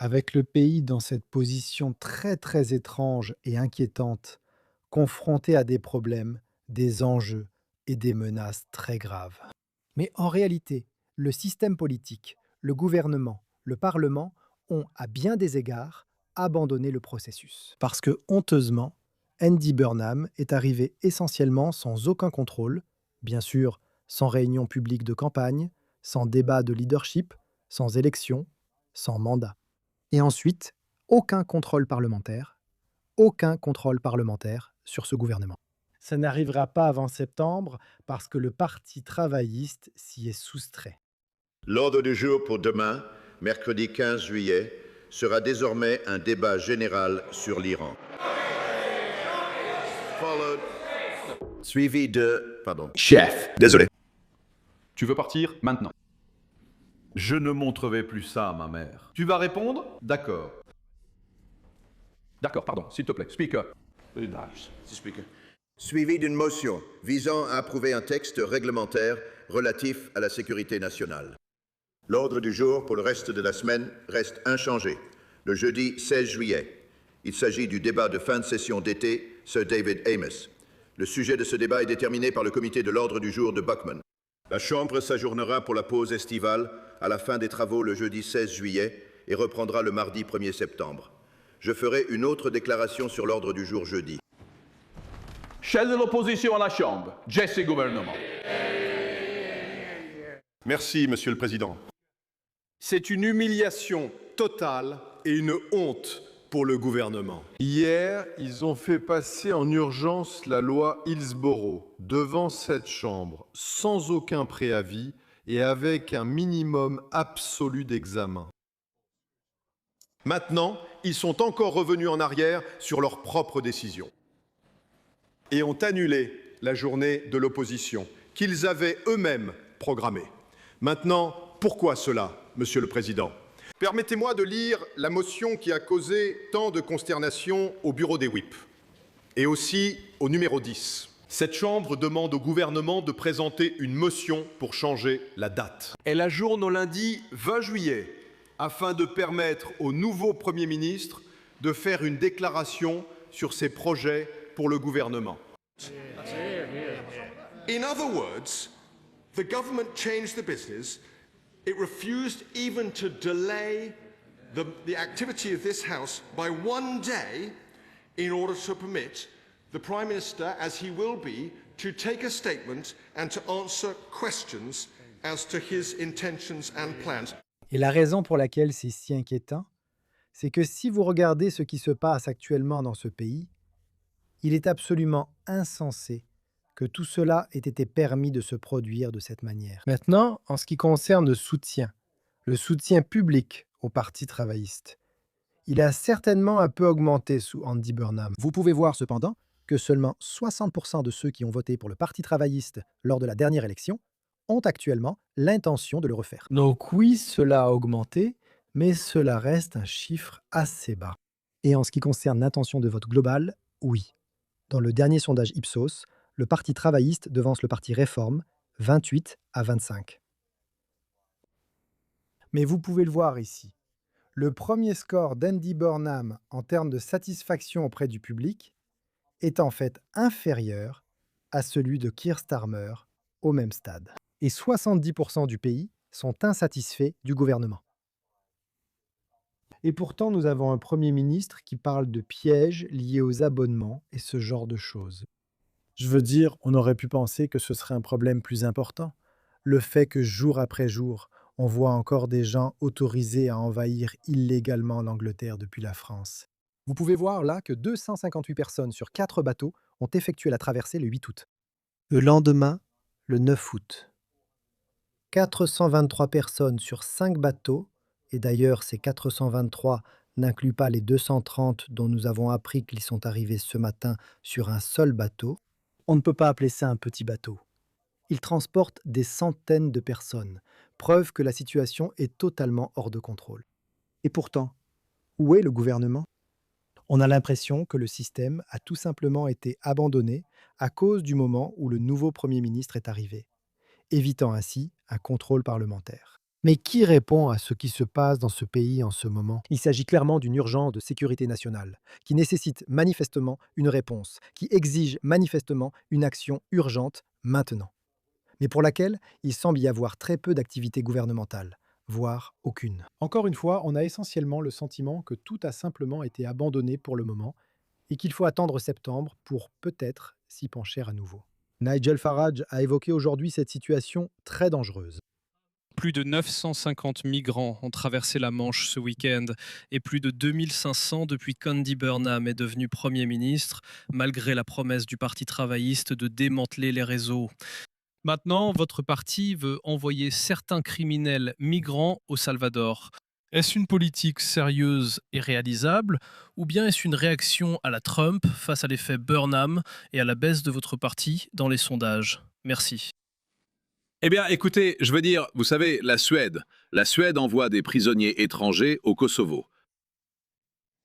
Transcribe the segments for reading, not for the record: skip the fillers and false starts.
Avec le pays dans cette position très très étrange et inquiétante, confronté à des problèmes, des enjeux et des menaces très graves. Mais en réalité, le système politique, le gouvernement, le Parlement ont, à bien des égards, abandonné le processus. Parce que, honteusement, Andy Burnham est arrivé essentiellement sans aucun contrôle, bien sûr sans réunion publique de campagne, sans débat de leadership, sans élection, sans mandat. Et ensuite, aucun contrôle parlementaire sur ce gouvernement. Ça n'arrivera pas avant septembre parce que le Parti travailliste s'y est soustrait. L'ordre du jour pour demain, mercredi 15 juillet, sera désormais un débat général sur l'Iran. Suivi de... Chef, désolé. Tu veux partir maintenant? Je ne montrerai plus ça à ma mère. Tu vas répondre? D'accord. D'accord, pardon, s'il te plaît, speaker. Suivi d'une motion visant à approuver un texte réglementaire relatif à la sécurité nationale. L'ordre du jour pour le reste de la semaine reste inchangé. Le jeudi 16 juillet, il s'agit du débat de fin de session d'été, Sir David Amess. Le sujet de ce débat est déterminé par le comité de l'ordre du jour de Buckman. La Chambre s'ajournera pour la pause estivale à la fin des travaux le jeudi 16 juillet et reprendra le mardi 1er septembre. Je ferai une autre déclaration sur l'ordre du jour jeudi. Chef de l'opposition à la Chambre, Jesse gouvernement. Merci, Monsieur le Président. C'est une humiliation totale et une honte pour le gouvernement. Hier, ils ont fait passer en urgence la loi Hillsborough devant cette Chambre, sans aucun préavis et avec un minimum absolu d'examen. Maintenant, ils sont encore revenus en arrière sur leurs propres décisions et ont annulé la journée de l'opposition qu'ils avaient eux-mêmes programmée. Maintenant, pourquoi cela, Monsieur le Président? Permettez-moi de lire la motion qui a causé tant de consternation au bureau des whips et aussi au numéro 10. Cette Chambre demande au gouvernement de présenter une motion pour changer la date. Elle ajourne au lundi 20 juillet afin de permettre au nouveau Premier ministre de faire une déclaration sur ses projets pour le gouvernement. In other words, the government changed the business. It refused even to delay the activity of this House by one day in order to permit the Prime Minister, as he will be, to take a statement and to answer questions as to his intentions and plans. Et la raison pour laquelle c'est si inquiétant, c'est que si vous regardez ce qui se passe actuellement dans ce pays, il est absolument insensé que tout cela ait été permis de se produire de cette manière. Maintenant, en ce qui concerne le soutien public au Parti travailliste, il a certainement un peu augmenté sous Andy Burnham. Vous pouvez voir cependant que seulement 60% de ceux qui ont voté pour le Parti travailliste lors de la dernière élection ont actuellement l'intention de le refaire. Donc oui, cela a augmenté, mais cela reste un chiffre assez bas. Et en ce qui concerne l'intention de vote globale, oui. Dans le dernier sondage Ipsos, le Parti travailliste devance le Parti Réforme, 28 à 25. Mais vous pouvez le voir ici. Le premier score d'Andy Burnham en termes de satisfaction auprès du public est en fait inférieur à celui de Keir Starmer au même stade. Et 70% du pays sont insatisfaits du gouvernement. Et pourtant, nous avons un Premier ministre qui parle de pièges liés aux abonnements et ce genre de choses. Je veux dire, on aurait pu penser que ce serait un problème plus important. Le fait que jour après jour, on voit encore des gens autorisés à envahir illégalement l'Angleterre depuis la France. Vous pouvez voir là que 258 personnes sur 4 bateaux ont effectué la traversée le 8 août. Le lendemain, le 9 août. 423 personnes sur 5 bateaux, et d'ailleurs ces 423 n'incluent pas les 230 dont nous avons appris qu'ils sont arrivés ce matin sur un seul bateau. On ne peut pas appeler ça un petit bateau. Il transporte des centaines de personnes, preuve que la situation est totalement hors de contrôle. Et pourtant, où est le gouvernement? On a l'impression que le système a tout simplement été abandonné à cause du moment où le nouveau Premier ministre est arrivé, évitant ainsi un contrôle parlementaire. Mais qui répond à ce qui se passe dans ce pays en ce moment? Il s'agit clairement d'une urgence de sécurité nationale, qui nécessite manifestement une réponse, qui exige manifestement une action urgente maintenant, mais pour laquelle il semble y avoir très peu d'activité gouvernementale, voire aucune. Encore une fois, on a essentiellement le sentiment que tout a simplement été abandonné pour le moment et qu'il faut attendre septembre pour peut-être s'y pencher à nouveau. Nigel Farage a évoqué aujourd'hui cette situation très dangereuse. Plus de 950 migrants ont traversé la Manche ce week-end et plus de 2500 depuis qu'Andy Burnham est devenu Premier ministre, malgré la promesse du Parti travailliste de démanteler les réseaux. Maintenant, votre parti veut envoyer certains criminels migrants au Salvador. Est-ce une politique sérieuse et réalisable ou bien est-ce une réaction à la Trump face à l'effet Burnham et à la baisse de votre parti dans les sondages? Merci. Eh bien, écoutez, je veux dire, vous savez, la Suède. La Suède envoie des prisonniers étrangers au Kosovo.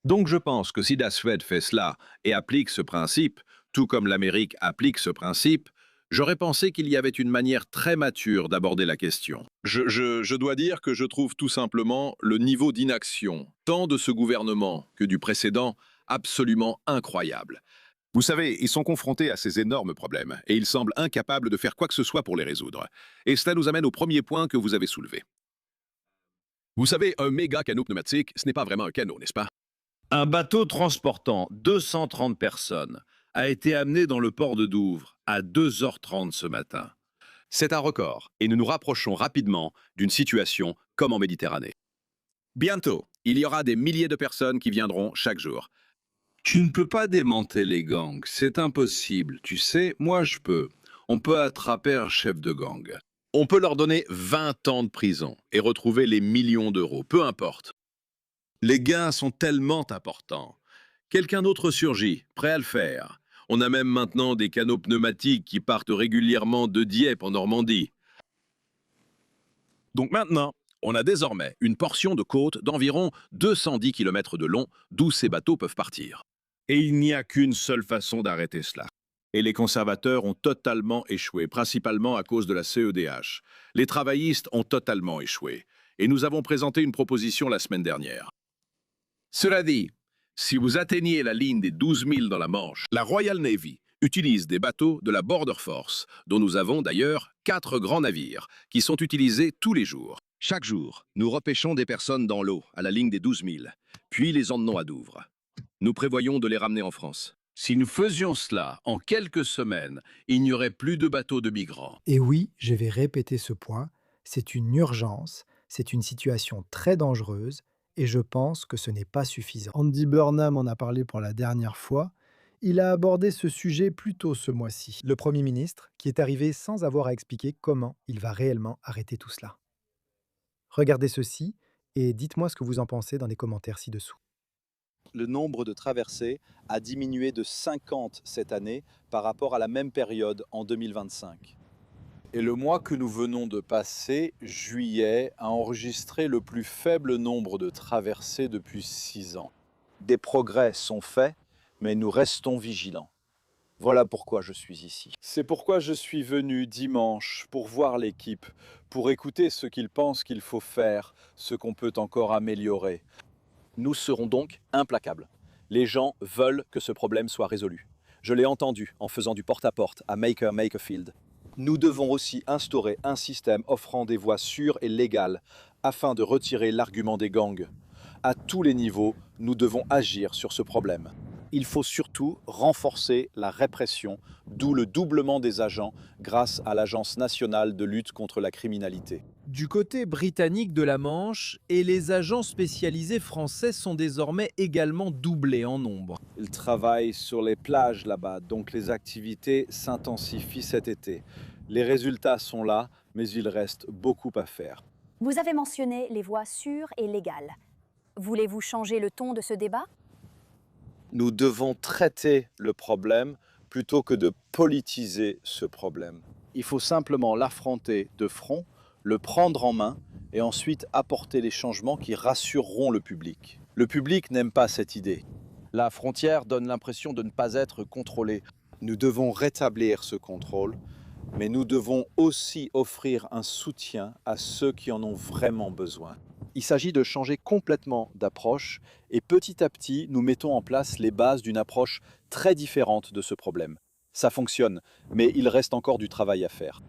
Donc je pense que si la Suède fait cela et applique ce principe, tout comme l'Amérique applique ce principe, j'aurais pensé qu'il y avait une manière très mature d'aborder la question. Je dois dire que je trouve tout simplement le niveau d'inaction, tant de ce gouvernement que du précédent, absolument incroyable. Vous savez, ils sont confrontés à ces énormes problèmes et ils semblent incapables de faire quoi que ce soit pour les résoudre. Et cela nous amène au premier point que vous avez soulevé. Vous savez, un méga canot pneumatique, ce n'est pas vraiment un canot, n'est-ce pas? Un bateau transportant 230 personnes a été amené dans le port de Douvres à 2h30 ce matin. C'est un record et nous nous rapprochons rapidement d'une situation comme en Méditerranée. Bientôt, il y aura des milliers de personnes qui viendront chaque jour. Tu ne peux pas démanteler les gangs, c'est impossible. Tu sais, moi je peux. On peut attraper un chef de gang. On peut leur donner 20 ans de prison et retrouver les millions d'euros, peu importe. Les gains sont tellement importants. Quelqu'un d'autre surgit, prêt à le faire. On a même maintenant des canots pneumatiques qui partent régulièrement de Dieppe en Normandie. Donc maintenant, on a désormais une portion de côte d'environ 210 km de long d'où ces bateaux peuvent partir. Et il n'y a qu'une seule façon d'arrêter cela. Et les conservateurs ont totalement échoué, principalement à cause de la CEDH. Les travaillistes ont totalement échoué. Et nous avons présenté une proposition la semaine dernière. Cela dit, si vous atteignez la ligne des 12 000 dans la Manche, la Royal Navy utilise des bateaux de la Border Force, dont nous avons d'ailleurs 4 grands navires, qui sont utilisés tous les jours. Chaque jour, nous repêchons des personnes dans l'eau, à la ligne des 12 000, puis les emmenons à Douvres. Nous prévoyons de les ramener en France. Si nous faisions cela en quelques semaines, il n'y aurait plus de bateaux de migrants. Et oui, je vais répéter ce point, c'est une urgence, c'est une situation très dangereuse, et je pense que ce n'est pas suffisant. Andy Burnham en a parlé pour la dernière fois. Il a abordé ce sujet plus tôt ce mois-ci. Le Premier ministre, qui est arrivé sans avoir à expliquer comment il va réellement arrêter tout cela. Regardez ceci et dites-moi ce que vous en pensez dans les commentaires ci-dessous. Le nombre de traversées a diminué de 50 cette année par rapport à la même période en 2025. Et le mois que nous venons de passer, juillet, a enregistré le plus faible nombre de traversées depuis 6 ans. Des progrès sont faits, mais nous restons vigilants. Voilà pourquoi je suis ici. C'est pourquoi je suis venu dimanche pour voir l'équipe, pour écouter ce qu'ils pensent qu'il faut faire, ce qu'on peut encore améliorer. Nous serons donc implacables. Les gens veulent que ce problème soit résolu. Je l'ai entendu en faisant du porte-à-porte à Makerfield. Nous devons aussi instaurer un système offrant des voies sûres et légales afin de retirer l'argument des gangs. À tous les niveaux, nous devons agir sur ce problème. Il faut surtout renforcer la répression, d'où le doublement des agents grâce à l'Agence nationale de lutte contre la criminalité. Du côté britannique de la Manche, et les agents spécialisés français sont désormais également doublés en nombre. Ils travaillent sur les plages là-bas, donc les activités s'intensifient cet été. Les résultats sont là, mais il reste beaucoup à faire. Vous avez mentionné les voies sûres et légales. Voulez-vous changer le ton de ce débat ? Nous devons traiter le problème plutôt que de politiser ce problème. Il faut simplement l'affronter de front, le prendre en main et ensuite apporter les changements qui rassureront le public. Le public n'aime pas cette idée. La frontière donne l'impression de ne pas être contrôlée. Nous devons rétablir ce contrôle Mais nous devons aussi offrir un soutien à ceux qui en ont vraiment besoin. Il s'agit de changer complètement d'approche et petit à petit, nous mettons en place les bases d'une approche très différente de ce problème. Ça fonctionne, mais il reste encore du travail à faire.